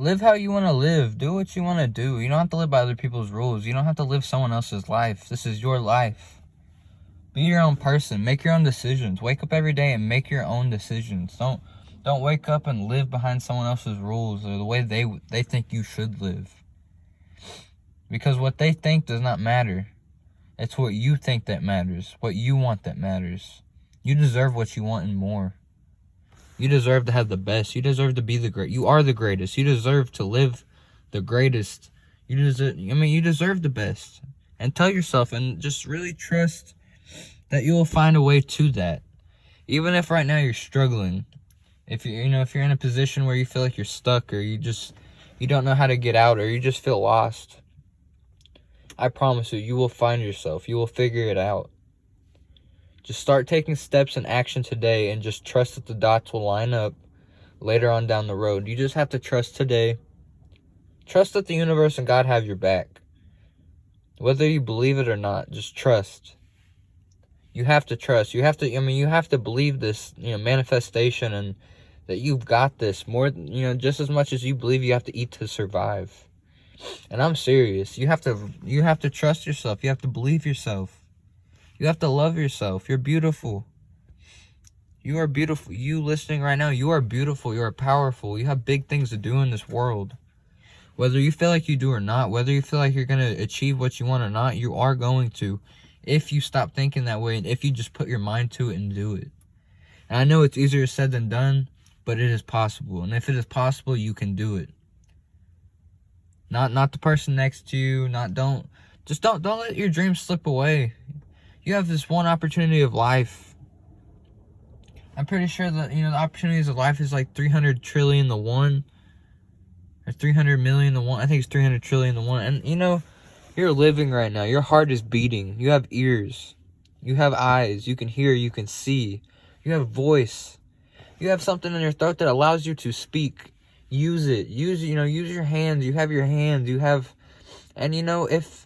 Live how you want to live. Do what you want to do. You don't have to live by other people's rules. You don't have to live someone else's life. This is your life. Be your own person. Make your own decisions. Wake up every day and make your own decisions. Don't wake up and live behind someone else's rules or the way they think you should live. Because what they think does not matter. It's what you think that matters. What you want that matters. You deserve what you want and more. You deserve to have the best. You deserve to be the great. You are the greatest. You deserve to live the greatest. You deserve the best. And tell yourself and just really trust that you will find a way to that. Even if right now you're struggling. If you're in a position where you feel like you're stuck or you don't know how to get out or you just feel lost. I promise you will find yourself. You will figure it out. Just start taking steps and action today and just trust that the dots will line up later on down the road. You just have to trust today. Trust that the universe and God have your back. Whether you believe it or not, just trust. You have to trust. You have to believe this, manifestation and that you've got this more, just as much as you believe you have to eat to survive. And I'm serious. You have to trust yourself. You have to believe yourself. You have to love yourself. You're beautiful. You are beautiful. You listening right now, you are beautiful. You are powerful. You have big things to do in this world. Whether you feel like you do or not, whether you feel like you're going to achieve what you want or not, you are going to. If you stop thinking that way and if you just put your mind to it and do it. And I know it's easier said than done, but it is possible. And if it is possible, you can do it. Not the person next to you. Don't let your dreams slip away. You have this one opportunity of life. I'm pretty sure that, the opportunities of life is like 300 trillion to 1. Or 300 million to 1. I think it's 300 trillion to 1. And, you're living right now. Your heart is beating. You have ears. You have eyes. You can hear. You can see. You have voice. You have something in your throat that allows you to speak. Use it. Use your hands. You have your hands. And if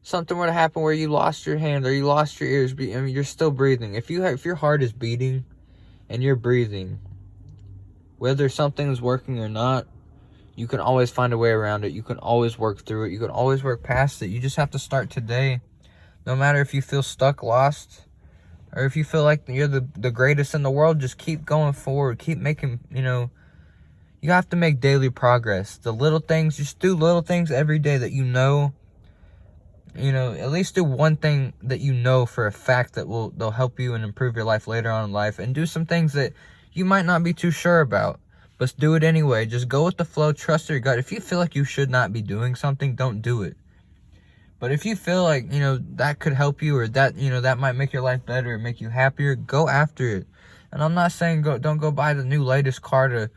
something were to happen where you lost your hand or you lost your ears, you're still breathing. If your heart is beating and you're breathing, whether something is working or not, you can always find a way around it. You can always work through it. You can always work past it. You just have to start today. No matter if you feel stuck, lost, or if you feel like you're the greatest in the world, just keep going forward. Keep making, you have to make daily progress. The little things, just do little things every day that at least do one thing that for a fact that they'll help you and improve your life later on in life. And do some things that you might not be too sure about. But do it anyway. Just go with the flow. Trust your gut. If you feel like you should not be doing something, don't do it. But if you feel like, that could help you or that, that might make your life better or make you happier, go after it. And I'm not saying don't go buy the new latest car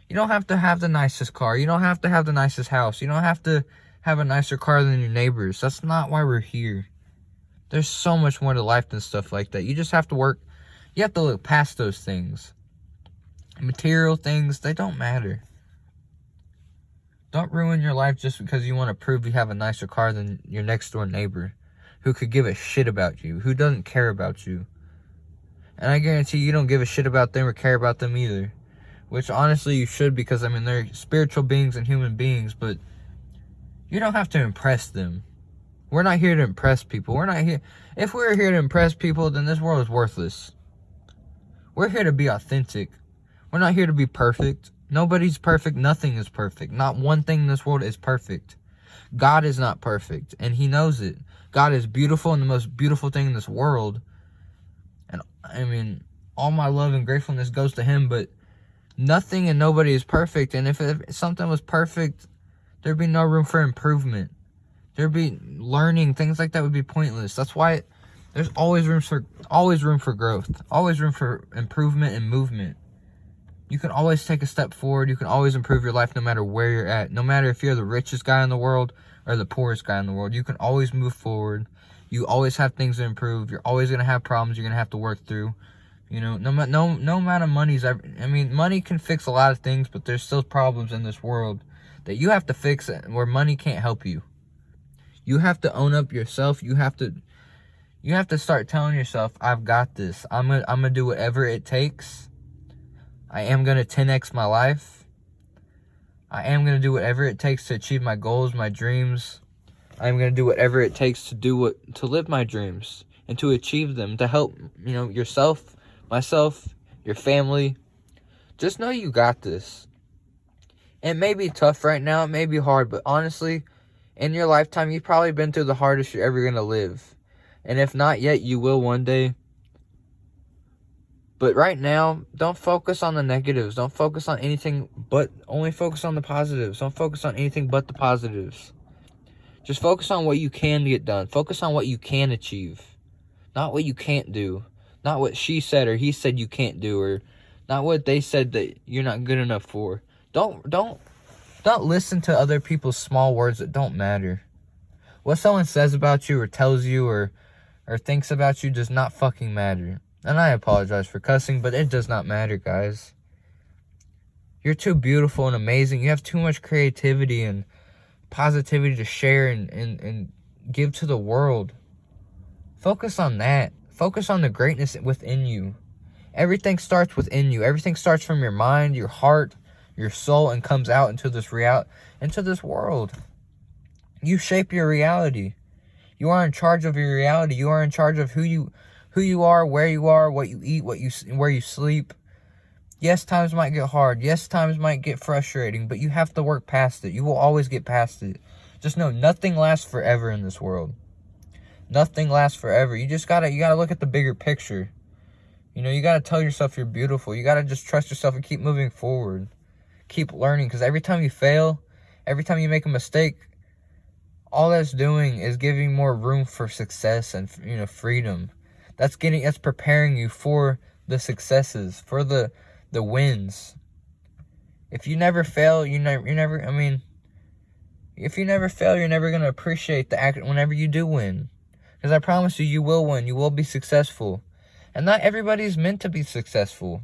you don't have to have the nicest car. You don't have to have the nicest house. You don't have to have a nicer car than your neighbors. That's not why we're here. There's so much more to life than stuff like that. You just have to work. You have to look past those things. Material things, they don't matter. Don't ruin your life just because you want to prove you have a nicer car than your next door neighbor who could give a shit about you, who doesn't care about you. And I guarantee you don't give a shit about them or care about them either. Which honestly you should, because they're spiritual beings and human beings, but you don't have to impress them. We're not here to impress people. We're not here. If we were here to impress people, then this world is worthless. We're here to be authentic. We're not here to be perfect. Nobody's perfect. Nothing is perfect. Not one thing in this world is perfect. God is not perfect, and He knows it. God is beautiful and the most beautiful thing in this world. And all my love and gratefulness goes to Him, but nothing and nobody is perfect. And if something was perfect, there'd be no room for improvement. There'd be learning. Things like that would be pointless. That's why there's always room for growth. Always room for improvement and movement. You can always take a step forward. You can always improve your life no matter where you're at. No matter if you're the richest guy in the world or the poorest guy in the world. You can always move forward. You always have things to improve. You're always going to have problems you're going to have to work through. No amount of money's ever... money can fix a lot of things, but there's still problems in this world that you have to fix where money can't help you. You have to own up yourself. You have to start telling yourself, I've got this. I'm gonna do whatever it takes. I am going to 10x my life. I am going to do whatever it takes to achieve my goals, my dreams. I am going to do whatever it takes to live my dreams and to achieve them, to help, yourself, myself, your family. Just know you got this. It may be tough right now, it may be hard, but honestly, in your lifetime, you've probably been through the hardest you're ever going to live. And if not yet, you will one day. But right now, don't focus on the negatives. Don't focus on anything but, only focus on the positives. Don't focus on anything but the positives. Just focus on what you can get done. Focus on what you can achieve. Not what you can't do. Not what she said or he said you can't do, or not what they said that you're not good enough for. Don't listen to other people's small words that don't matter. What someone says about you or tells you or thinks about you does not fucking matter. And I apologize for cussing, but it does not matter, guys. You're too beautiful and amazing. You have too much creativity and positivity to share and give to the world. Focus on that. Focus on the greatness within you. Everything starts within you. Everything starts from your mind, your heart, your soul, and comes out into this world. You shape your reality. You are in charge of your reality. You are in charge of who you are, where you are, what you eat, where you sleep. Yes, times might get hard. Yes, times might get frustrating, but you have to work past it. You will always get past it. Just know nothing lasts forever in this world. Nothing lasts forever. You gotta look at the bigger picture. You gotta tell yourself you're beautiful. You gotta just trust yourself and keep moving forward. Keep learning, because every time you fail, every time you make a mistake, all that's doing is giving more room for success and freedom. That's preparing you for the successes, for the wins. If you never fail, if you never fail, you're never gonna appreciate the act whenever you do win. Because I promise you, you will win. You will be successful. And not everybody's meant to be successful.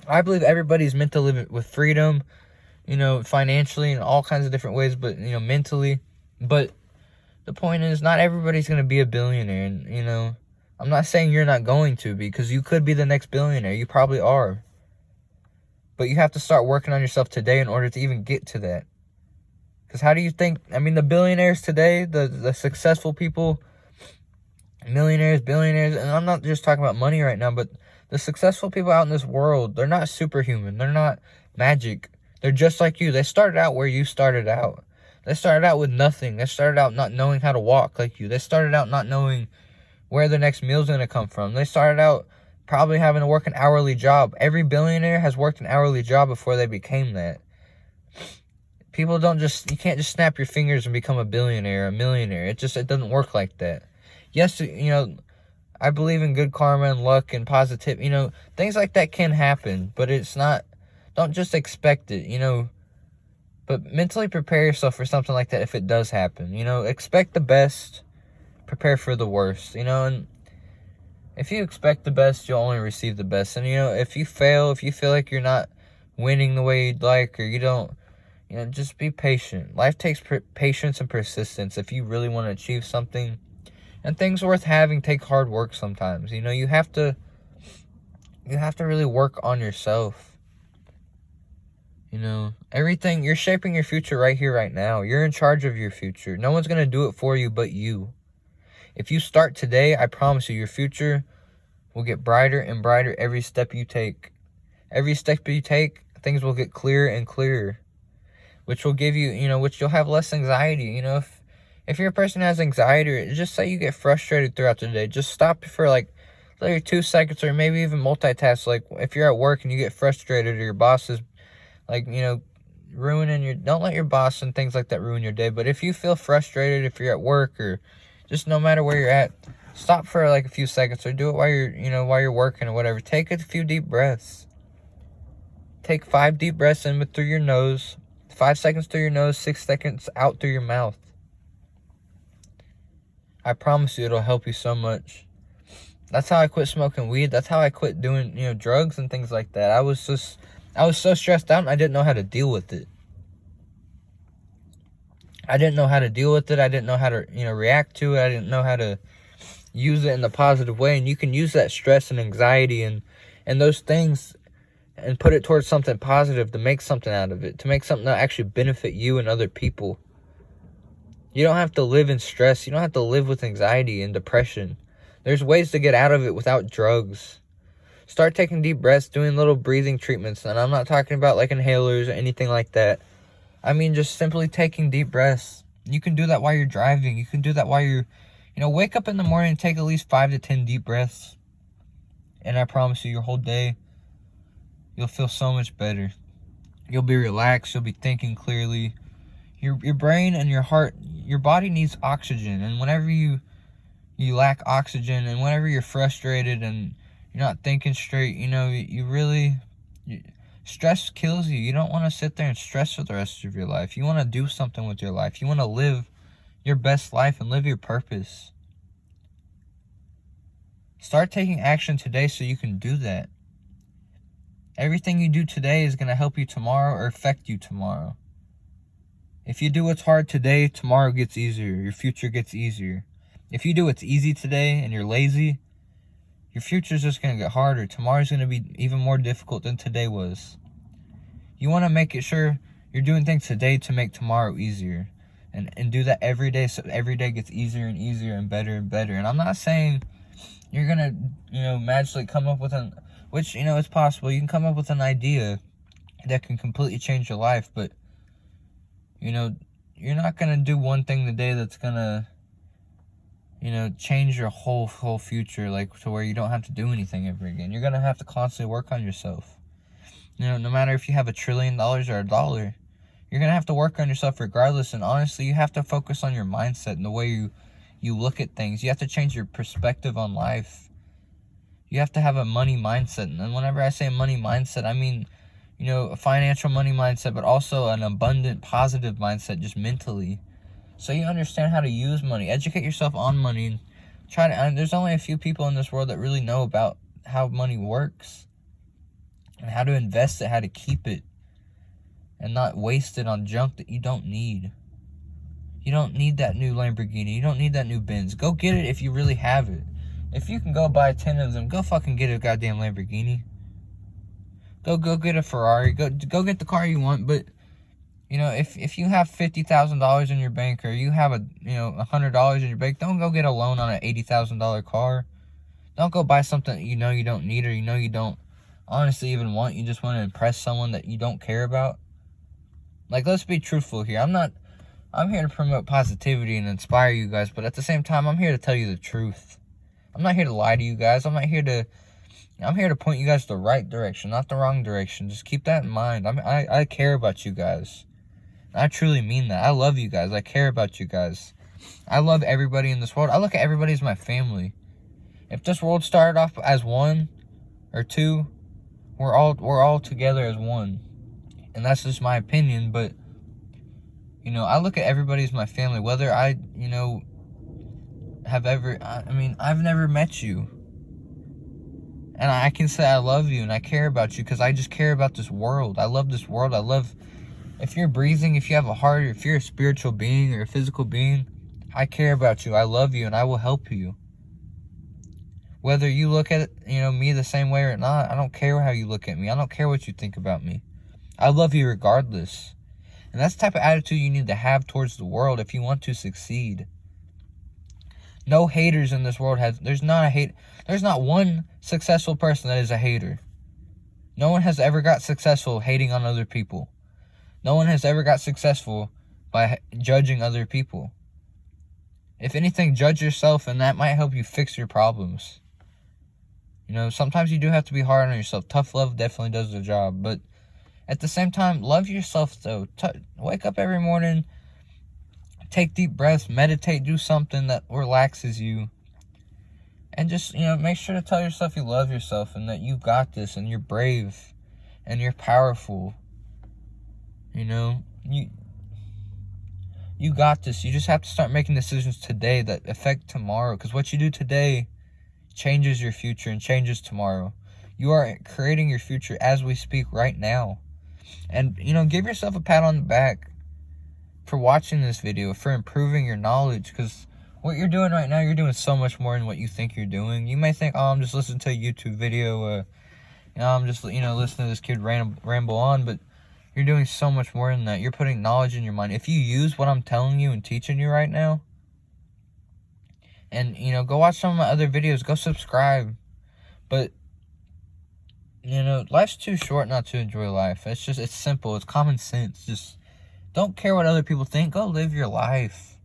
I believe everybody's meant to live with freedom, financially and all kinds of different ways, but, mentally. But the point is, not everybody's going to be a billionaire. And, I'm not saying you're not going to be, because you could be the next billionaire. You probably are. But you have to start working on yourself today in order to even get to that. Because how do you think, the billionaires today, the successful people, millionaires, billionaires, and I'm not just talking about money right now, but the successful people out in this world, they're not superhuman. They're not magic. They're just like you. They started out where you started out. They started out with nothing. They started out not knowing how to walk like you. They started out not knowing where their next meal's going to come from. They started out probably having to work an hourly job. Every billionaire has worked an hourly job before they became that. People you can't just snap your fingers and become a billionaire, a millionaire. It doesn't work like that. Yes, I believe in good karma and luck and positive, things like that can happen, but it's not, don't just expect it, but mentally prepare yourself for something like that if it does happen, expect the best, prepare for the worst, and if you expect the best, you'll only receive the best, and, if you fail, if you feel like you're not winning the way you'd like, or you don't, just be patient. Life takes patience and persistence if you really want to achieve something. And things worth having take hard work sometimes. You have to really work on yourself. Everything, you're shaping your future right here, right now. You're in charge of your future. No one's going to do it for you but you. If you start today, I promise you, your future will get brighter and brighter every step you take. Every step you take, things will get clearer and clearer. Which will give you, which you'll have less anxiety. If you're a person who has anxiety, just say you get frustrated throughout the day, just stop for like 2 seconds, or maybe even multitask. Like if you're at work and you get frustrated, or your boss is like, don't let your boss and things like that ruin your day. But if you feel frustrated, if you're at work, or just no matter where you're at, stop for like a few seconds, or do it while you're working or whatever. Take a few deep breaths. Take 5 deep breaths in through your nose, 5 seconds through your nose, 6 seconds out through your mouth. I promise you, it'll help you so much. That's how I quit smoking weed. That's how I quit doing, drugs and things like that. I was so stressed out, and I didn't know how to deal with it. I didn't know how to deal with it. I didn't know how to, react to it. I didn't know how to use it in the positive way. And you can use that stress and anxiety and those things and put it towards something positive, to make something out of it, to make something that actually benefit you and other people. You don't have to live in stress. You don't have to live with anxiety and depression. There's ways to get out of it without drugs. Start taking deep breaths, doing little breathing treatments. And I'm not talking about like inhalers or anything like that. I mean, just simply taking deep breaths. You can do that while you're driving. You can do that while you're, wake up in the morning and take at least 5 to 10 deep breaths. And I promise you, your whole day, you'll feel so much better. You'll be relaxed. You'll be thinking clearly. Your brain and your heart, your body needs oxygen. And whenever you lack oxygen, and whenever you're frustrated and you're not thinking straight, stress kills you. You don't want to sit there and stress for the rest of your life. You want to do something with your life. You want to live your best life and live your purpose. Start taking action today so you can do that. Everything you do today is going to help you tomorrow or affect you tomorrow. If you do what's hard today, tomorrow gets easier. Your future gets easier. If you do what's easy today and you're lazy, your future's just going to get harder. Tomorrow's going to be even more difficult than today was. You want to make it sure you're doing things today to make tomorrow easier. And do that every day, so every day gets easier and easier and better and better. And I'm not saying you're going to, magically come up with which, it's possible. You can come up with an idea that can completely change your life, but you're not going to do one thing today that's going to, change your whole future, like to where you don't have to do anything ever again. You're going to have to constantly work on yourself. No matter if you have $1 trillion or $1, you're going to have to work on yourself regardless. And honestly, you have to focus on your mindset and the way you look at things. You have to change your perspective on life. You have to have a money mindset. And whenever I say money mindset, I mean, a financial money mindset, but also an abundant, positive mindset, just mentally. So you understand how to use money. Educate yourself on money. There's only a few people in this world that really know about how money works and how to invest it, how to keep it, and not waste it on junk that you don't need. You don't need that new Lamborghini. You don't need that new Benz. Go get it if you really have it. If you can go buy 10 of them, go fucking get a goddamn Lamborghini. Go get a Ferrari. Go get the car you want. But if you have $50,000 in your bank, or you have $100 in your bank, don't go get a loan on an $80,000 car. Don't go buy something that you don't need, or you don't honestly even want. You just want to impress someone that you don't care about. Like, let's be truthful here. I'm here to promote positivity and inspire you guys, but at the same time, I'm here to tell you the truth. I'm not here to lie to you guys. I'm here to point you guys the right direction, not the wrong direction. Just keep that in mind. I care about you guys. I truly mean that. I love you guys. I care about you guys. I love everybody in this world. I look at everybody as my family. If this world started off as one or two, we're all together as one. And that's just my opinion, but I look at everybody as my family. Whether I've never met you. And I can say I love you and I care about you because I just care about this world. I love this world. If you're breathing, if you have a heart, or if you're a spiritual being or a physical being, I care about you. I love you and I will help you. Whether you look at me the same way or not, I don't care how you look at me. I don't care what you think about me. I love you regardless. And that's the type of attitude you need to have towards the world if you want to succeed. No haters in this world. There's not one successful person that is a hater. No one has ever got successful hating on other people. No one has ever got successful by judging other people. If anything, judge yourself, and that might help you fix your problems. Sometimes you do have to be hard on yourself. Tough love definitely does the job. But at the same time, love yourself, though. Wake up every morning, take deep breaths, meditate, do something that relaxes you. And just, make sure to tell yourself you love yourself and that you got this and you're brave and you're powerful. You got this. You just have to start making decisions today that affect tomorrow. Because what you do today changes your future and changes tomorrow. You are creating your future as we speak right now. And, give yourself a pat on the back for watching this video, for improving your knowledge. Because what you're doing right now, you're doing so much more than what you think you're doing. You may think, I'm just listening to a YouTube video I'm just, listening to this kid ramble on, but you're doing so much more than that. You're putting knowledge in your mind. If you use what I'm telling you and teaching you right now, and, go watch some of my other videos, go subscribe. But, life's too short not to enjoy life. It's simple. It's common sense. Just don't care what other people think. Go live your life.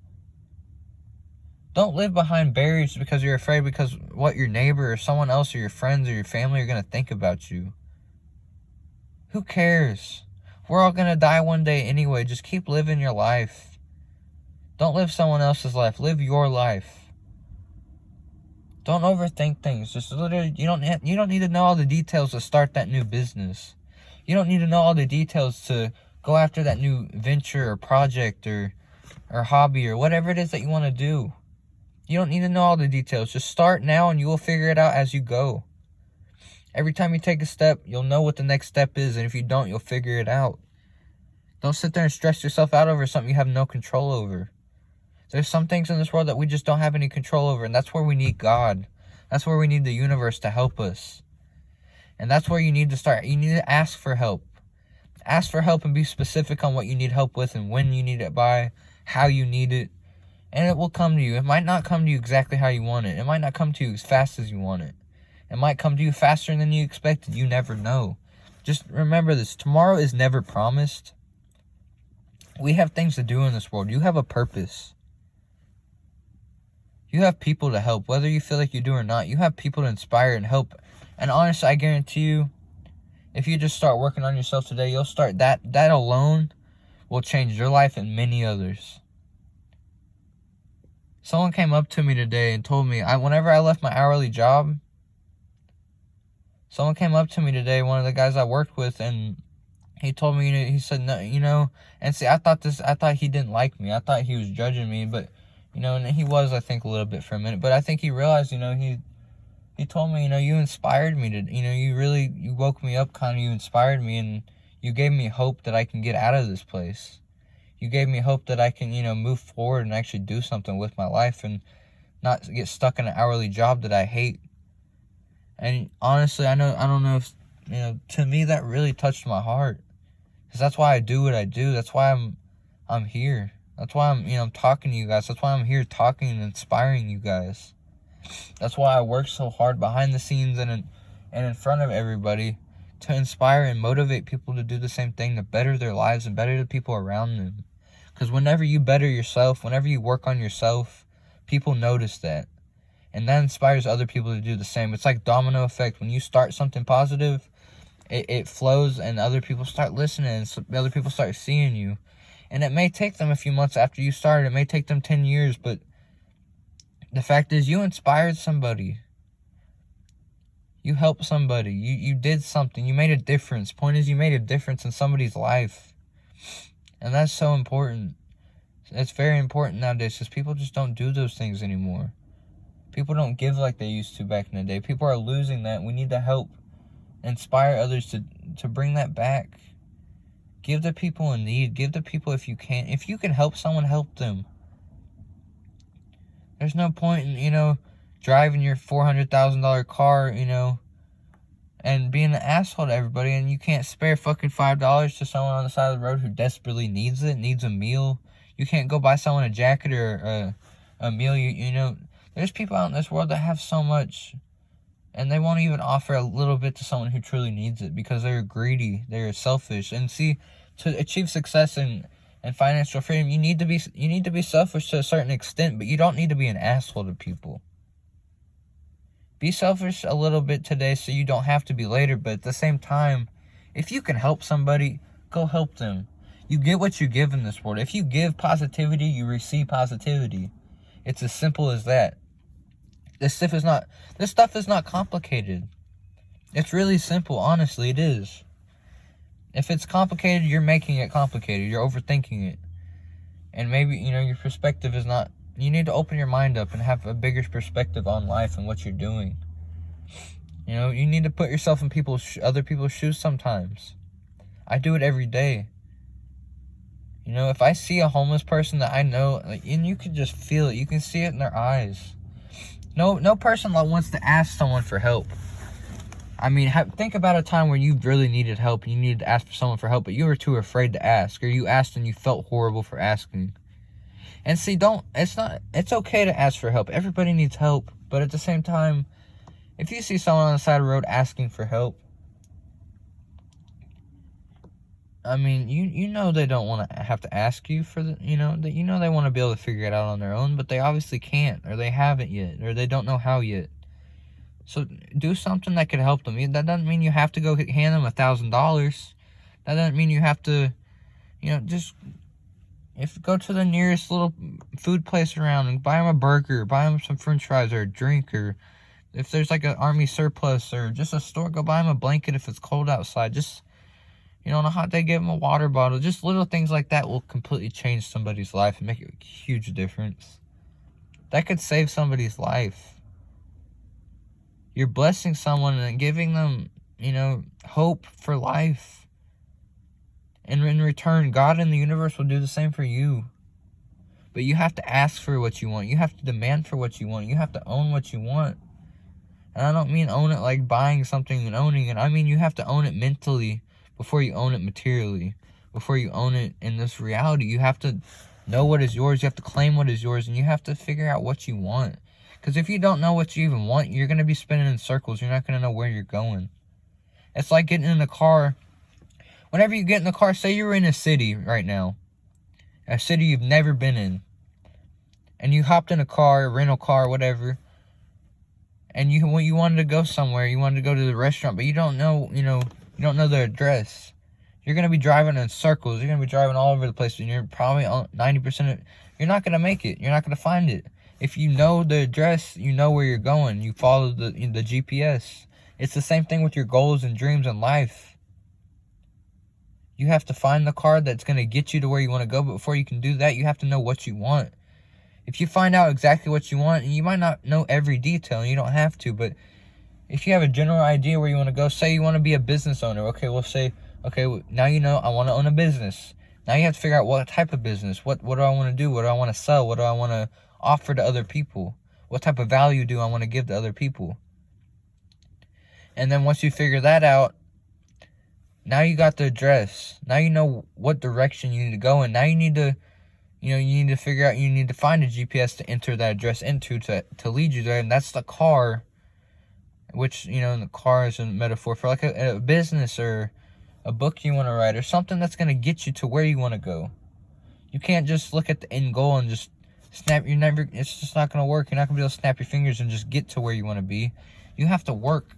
Don't live behind barriers because you're afraid because what your neighbor or someone else or your friends or your family are going to think about you. Who cares? We're all going to die one day anyway. Just keep living your life. Don't live someone else's life. Live your life. Don't overthink things. Just literally, you don't need to know all the details to start that new business. You don't need to know all the details to go after that new venture or project or hobby or whatever it is that you want to do. You don't need to know all the details. Just start now and you will figure it out as you go. Every time you take a step, you'll know what the next step is. And if you don't, you'll figure it out. Don't sit there and stress yourself out over something you have no control over. There's some things in this world that we just don't have any control over. And that's where we need God. That's where we need the universe to help us. And that's where you need to start. You need to ask for help. Ask for help and be specific on what you need help with and when you need it by, how you need it. And it will come to you. It might not come to you exactly how you want it. It might not come to you as fast as you want it. It might come to you faster than you expected. You never know. Just remember this. Tomorrow is never promised. We have things to do in this world. You have a purpose. You have people to help. Whether you feel like you do or not, you have people to inspire and help. And honestly, I guarantee you, if you just start working on yourself today, you'll start that alone will change your life and many others. Someone came up to me today and told me, whenever I left my hourly job, someone came up to me today, one of the guys I worked with, and he told me, he said, no, and see, I thought he didn't like me. I thought he was judging me, but, and he was, I think, a little bit for a minute, but I think he realized, he told me, you inspired me to, you woke me up, you inspired me, and you gave me hope that I can get out of this place. You gave me hope that I can, move forward and actually do something with my life and not get stuck in an hourly job that I hate. And honestly, I don't know if, to me that really touched my heart. Because that's why I do what I do. That's why I'm here. That's why I'm talking to you guys. That's why I'm here talking and inspiring you guys. That's why I work so hard behind the scenes and in front of everybody to inspire and motivate people to do the same thing, to better their lives and better the people around them. Because whenever you better yourself, whenever you work on yourself, people notice that. And that inspires other people to do the same. It's like domino effect. When you start something positive, it flows and other people start listening and other people start seeing you. And it may take them a few months after you started. It may take them 10 years, but the fact is you inspired somebody. You helped somebody. You did something. You made a difference. Point is, you made a difference in somebody's life. And that's so important. It's very important nowadays because people just don't do those things anymore. People don't give like they used to back in the day. People are losing that. We need to help inspire others to bring that back. Give the people in need. Give the people if you can. If you can help someone, help them. There's no point in, driving your $400,000 car, and being an asshole to everybody, and you can't spare fucking $5 to someone on the side of the road who desperately needs it, needs a meal. You can't go buy someone a jacket or a meal. There's people out in this world that have so much, and they won't even offer a little bit to someone who truly needs it because they're greedy, they're selfish. And see, to achieve success and financial freedom, you need to be selfish to a certain extent, but you don't need to be an asshole to people. Be selfish a little bit today so you don't have to be later, but at the same time, if you can help somebody, go help them. You get what you give in this world. If you give positivity, you receive positivity. It's as simple as that. This stuff is not complicated. It's really simple, honestly, it is. If it's complicated, you're making it complicated. You're overthinking it. And maybe, your perspective is not... You need to open your mind up and have a bigger perspective on life and what you're doing. You need to put yourself in other people's shoes sometimes. I do it every day. If I see a homeless person that I know, and you can just feel it. You can see it in their eyes. No person wants to ask someone for help. I mean, think about a time where you really needed help and you needed to ask for someone for help, but you were too afraid to ask, or you asked and you felt horrible for asking. And see, it's okay to ask for help. Everybody needs help. But at the same time, if you see someone on the side of the road asking for help, I mean, you know they don't want to have to ask you for the, they want to be able to figure it out on their own, but they obviously can't, or they haven't yet, or they don't know how yet. So do something that could help them. That doesn't mean you have to go hand them $1,000. That doesn't mean you have to, just go to the nearest little food place around and buy them a burger, buy them some french fries or a drink, or if there's like an army surplus or just a store, go buy them a blanket if it's cold outside. Just, on a hot day, give them a water bottle. Just little things like that will completely change somebody's life and make a huge difference. That could save somebody's life. You're blessing someone and giving them, hope for life. And in return, God and the universe will do the same for you. But you have to ask for what you want. You have to demand for what you want. You have to own what you want. And I don't mean own it like buying something and owning it. I mean you have to own it mentally before you own it materially. Before you own it in this reality. You have to know what is yours. You have to claim what is yours. And you have to figure out what you want. Because if you don't know what you even want, you're going to be spinning in circles. You're not going to know where you're going. It's like getting in a car. Whenever you get in the car, say you're in a city right now. A city you've never been in. And you hopped in a car, a rental car, whatever. And you wanted to go somewhere. You wanted to go to the restaurant, but you don't know, you don't know the address. You're going to be driving in circles. You're going to be driving all over the place. And you're probably 90% of it. You're not going to make it. You're not going to find it. If you know the address, you know where you're going. You follow the GPS. It's the same thing with your goals and dreams in life. You have to find the car that's going to get you to where you want to go. But before you can do that, you have to know what you want. If you find out exactly what you want, and you might not know every detail, and you don't have to, but if you have a general idea where you want to go, say you want to be a business owner. Okay, we'll say, okay, now you know I want to own a business. Now you have to figure out what type of business. What do I want to do? What do I want to sell? What do I want to offer to other people? What type of value do I want to give to other people? And then once you figure that out, now you got the address. Now you know what direction you need to go in. Now you need to, you need to figure out, you need to find a GPS to enter that address into to lead you there. And that's the car, which, the car is a metaphor for like a business or a book you want to write or something that's going to get you to where you want to go. You can't just look at the end goal and just it's just not going to work. You're not going to be able to snap your fingers and just get to where you want to be. You have to work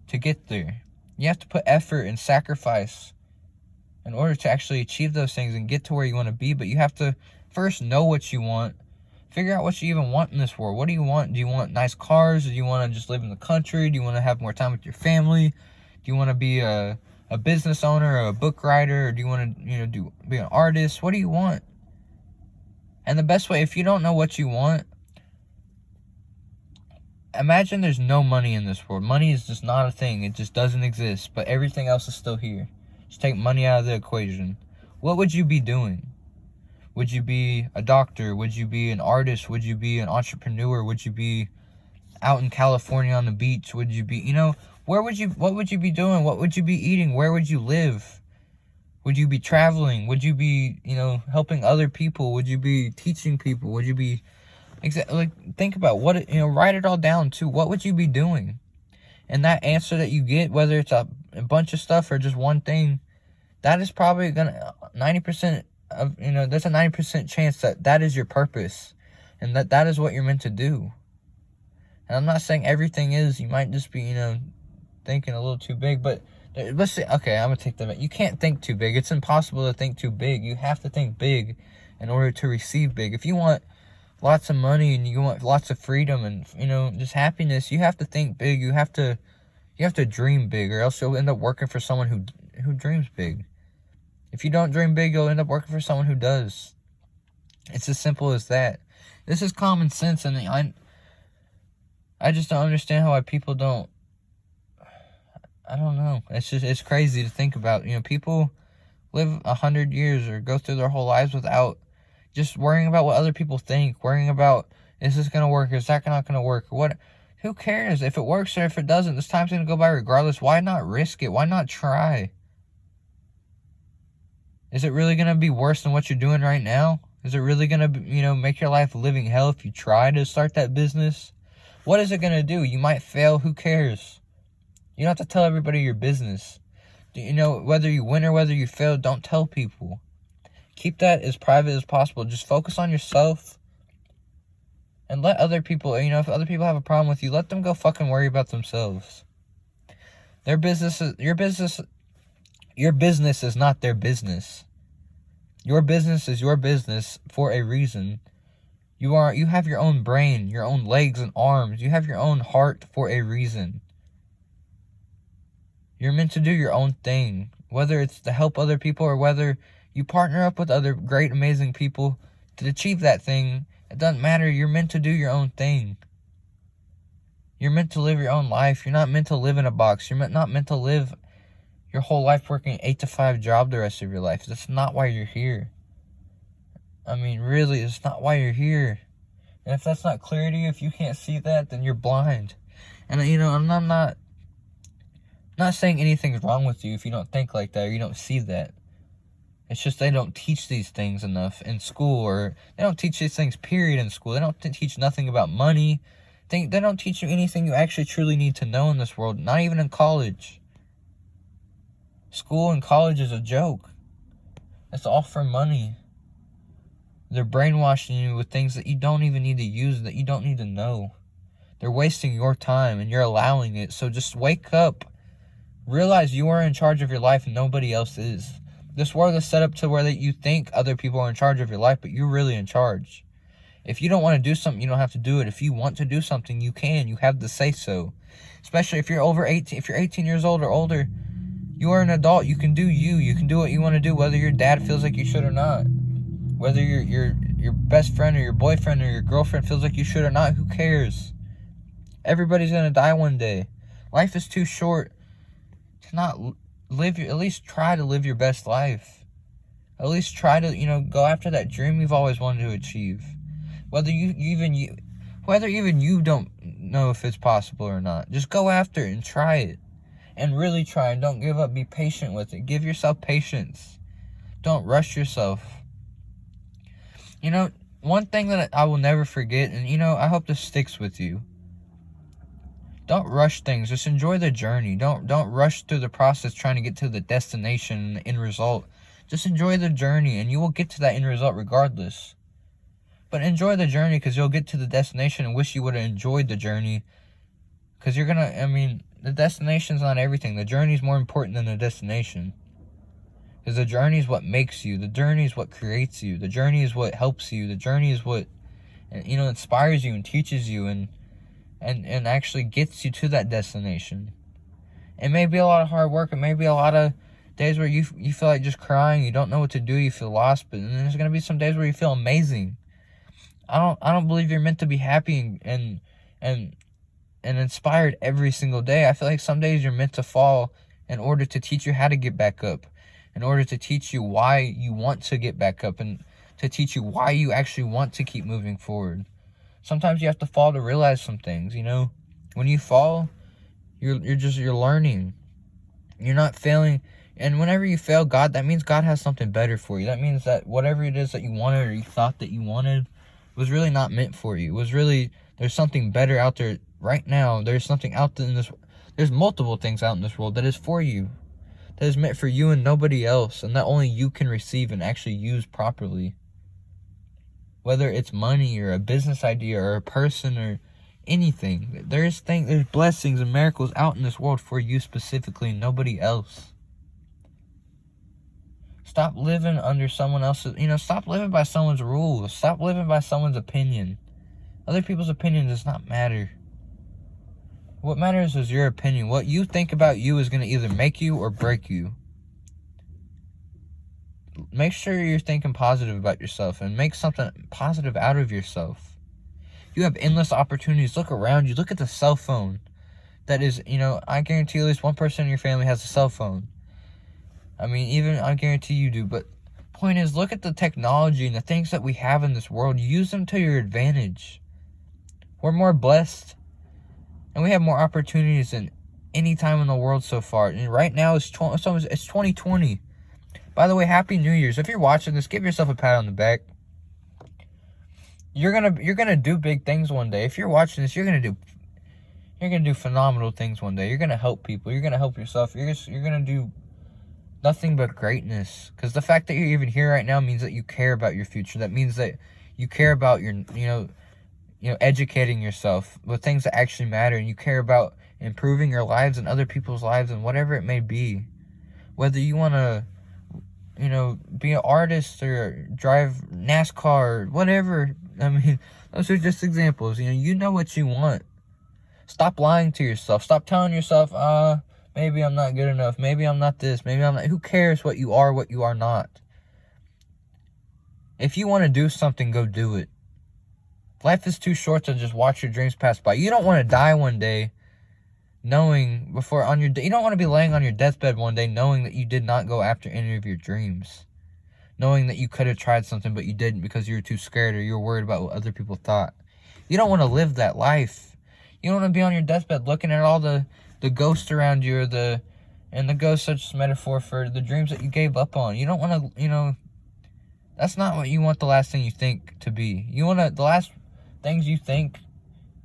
to get there. You have to put effort and sacrifice in order to actually achieve those things and get to where you want to be. But you have to first know what you want. Figure out what you even want in this world. What do you want? Do you want nice cars? Do you want to just live in the country? Do you want to have more time with your family? Do you want to be a business owner or a book writer? Or do you want to, be an artist? What do you want? And the best way, if you don't know what you want, imagine there's no money in this world. Money is just not a thing. It just doesn't exist. But everything else is still here. Just take money out of the equation. What would you be doing? Would you be a doctor? Would you be an artist? Would you be an entrepreneur? Would you be out in California on the beach? Would you be, what would you be doing? What would you be eating? Where would you live? Would you be traveling? Would you be, helping other people? Would you be teaching people? Would you be, think about what, write it all down too. What would you be doing? And that answer that you get, whether it's a bunch of stuff or just one thing, that is probably gonna 90% of, there's a 90% chance that is your purpose, and that is what you're meant to do. And I'm not saying everything is. You might just be, thinking a little too big, but let's say, okay, I'm gonna take that. You can't think too big. It's impossible to think too big. You have to think big in order to receive big. If you want lots of money and you want lots of freedom and just happiness, you have to think big. You have to dream big, or else you'll end up working for someone who dreams big. If you don't dream big, you'll end up working for someone who does. It's as simple as that. This is common sense, and I just don't understand why people don't. I don't know. It's crazy to think about. People live 100 years or go through their whole lives without just worrying about what other people think, worrying about, is this going to work, is that not going to work, what, Who cares if it works or if it doesn't? This time's going to go by regardless. Why not risk it? Why not try? Is it really going to be worse than what you're doing right now? Is it really going to, make your life a living hell if you try to start that business? What is it going to do? You might fail. Who cares? You don't have to tell everybody your business. Whether you win or whether you fail, don't tell people. Keep that as private as possible. Just focus on yourself. And let other people, if other people have a problem with you, let them go fucking worry about themselves. Your business is not their business. Your business is your business for a reason. You have your own brain, your own legs and arms. You have your own heart for a reason. You're meant to do your own thing. Whether it's to help other people or whether you partner up with other great, amazing people to achieve that thing, it doesn't matter. You're meant to do your own thing. You're meant to live your own life. You're not meant to live in a box. You're not meant to live your whole life working an 8 to 5 job the rest of your life. That's not why you're here. Really, it's not why you're here. And if that's not clear to you, if you can't see that, then you're blind. And, I'm not saying anything's wrong with you if you don't think like that or you don't see that. It's just they don't teach these things enough in school, or they don't teach these things, period, in school. They don't teach nothing about money. They don't teach you anything you actually truly need to know in this world, not even in college. School and college is a joke. It's all for money. They're brainwashing you with things that you don't even need to use, that you don't need to know. They're wasting your time and you're allowing it. So just wake up. Realize you are in charge of your life and nobody else is. This world is set up to where you think other people are in charge of your life, but you're really in charge. If you don't want to do something, you don't have to do it. If you want to do something, you can. You have the say so. Especially if you're over 18, if you're 18 years old or older, you are an adult. You can do you. You can do what you want to do, whether your dad feels like you should or not. Whether your best friend or your boyfriend or your girlfriend feels like you should or not, who cares? Everybody's going to die one day. Life is too short to not at least try to live your best life. At least try to, go after that dream you've always wanted to achieve. Whether even you don't know if it's possible or not. Just go after it and try it. And really try, and don't give up. Be patient with it. Give yourself patience. Don't rush yourself. One thing that I will never forget, and I hope this sticks with you. Don't rush things. Just enjoy the journey. Don't rush through the process trying to get to the destination and the end result. Just enjoy the journey, and you will get to that end result regardless. But enjoy the journey, because you'll get to the destination and wish you would have enjoyed the journey. Because you're going to, the destination's not everything. The journey's more important than the destination. Because the journey is what makes you. The journey is what creates you. The journey is what helps you. The journey is what, inspires you and teaches you and actually gets you to that destination. It may be a lot of hard work. It may be a lot of days where you feel like just crying. You don't know what to do. You feel lost. But then there's going to be some days where you feel amazing. I don't believe you're meant to be happy and inspired every single day. I feel like some days you're meant to fall in order to teach you how to get back up. In order to teach you why you want to get back up. And to teach you why you actually want to keep moving forward. Sometimes you have to fall to realize some things, When you fall, you're learning. You're not failing. And whenever you fail God, that means God has something better for you. That means that whatever it is that you wanted or you thought that you wanted was really not meant for you. There's something better out there right now. There's something out there there's multiple things out in this world that is for you. That is meant for you and nobody else. And that only you can receive and actually use properly. Whether it's money or a business idea or a person or anything. There's blessings and miracles out in this world for you specifically and nobody else. Stop living under someone else's, stop living by someone's rules. Stop living by someone's opinion. Other people's opinion does not matter. What matters is your opinion. What you think about you is going to either make you or break you. Make sure you're thinking positive about yourself and make something positive out of yourself. You have endless opportunities. Look around you. Look at the cell phone. That is, I guarantee at least one person in your family has a cell phone. I guarantee you do. But point is, look at the technology and the things that we have in this world. Use them to your advantage. We're more blessed And we have more opportunities than any time in the world so far. And right now it's 2020. By the way, Happy New Year's. If you're watching this, give yourself a pat on the back. You're gonna do big things one day. If you're watching this, you're gonna do phenomenal things one day. You're gonna help people. You're gonna help yourself. You're gonna do nothing but greatness. Because the fact that you're even here right now means that you care about your future. That means that you care about your educating yourself with things that actually matter, and you care about improving your lives and other people's lives and whatever it may be. Whether you want to be an artist or drive NASCAR or whatever. I mean, those are just examples. You know what you want. Stop lying to yourself. Stop telling yourself, maybe I'm not good enough. Maybe I'm not this. Maybe I'm not. Who cares what you are not? If you want to do something, go do it. Life is too short to just watch your dreams pass by. You don't want to die one day you don't want to be laying on your deathbed one day knowing that you did not go after any of your dreams. Knowing that you could have tried something but you didn't because you were too scared or you were worried about what other people thought. You don't want to live that life. You don't want to be on your deathbed looking at all the ghosts around you and the ghosts such a metaphor for the dreams that you gave up on. You don't want to, that's not what you want the last thing you think to be. The last things you think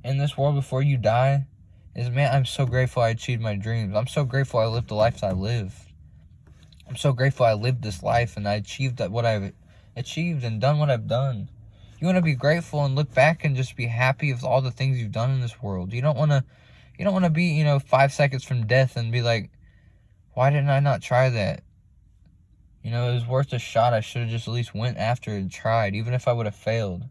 in this world before you die is, man, I'm so grateful I achieved my dreams. I'm so grateful I lived the life I lived. I'm so grateful I lived this life and I achieved what I've achieved and done what I've done. You want to be grateful and look back and just be happy with all the things you've done in this world. You don't want to be, 5 seconds from death and be like, why didn't I not try that? It was worth a shot. I should have just at least went after it and tried, even if I would have failed.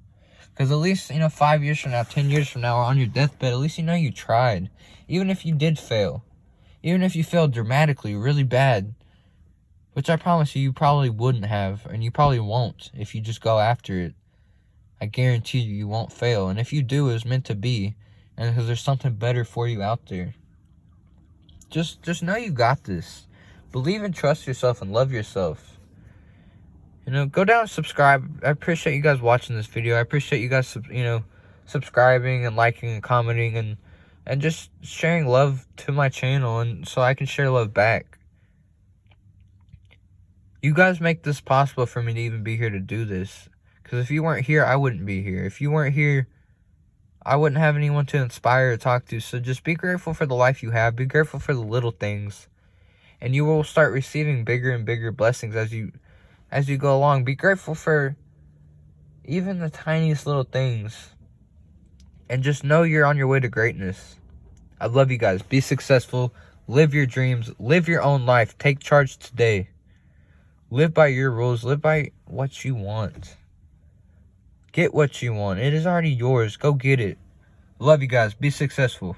Because at least, 5 years from now, 10 years from now, or on your deathbed, at least you tried. Even if you did fail. Even if you failed dramatically, really bad. Which I promise you probably wouldn't have. And you probably won't if you just go after it. I guarantee you won't fail. And if you do, it's meant to be. And because there's something better for you out there. Just know you got this. Believe and trust yourself and love yourself. Go down and subscribe. I appreciate you guys watching this video. I appreciate you guys, subscribing and liking and commenting and just sharing love to my channel and so I can share love back. You guys make this possible for me to even be here to do this. Because if you weren't here, I wouldn't be here. If you weren't here, I wouldn't have anyone to inspire or talk to. So just be grateful for the life you have. Be grateful for the little things. And you will start receiving bigger and bigger blessings as you go along. Be grateful for even the tiniest little things. And just know you're on your way to greatness. I love you guys. Be successful. Live your dreams. Live your own life. Take charge today. Live by your rules. Live by what you want. Get what you want. It is already yours. Go get it. Love you guys. Be successful.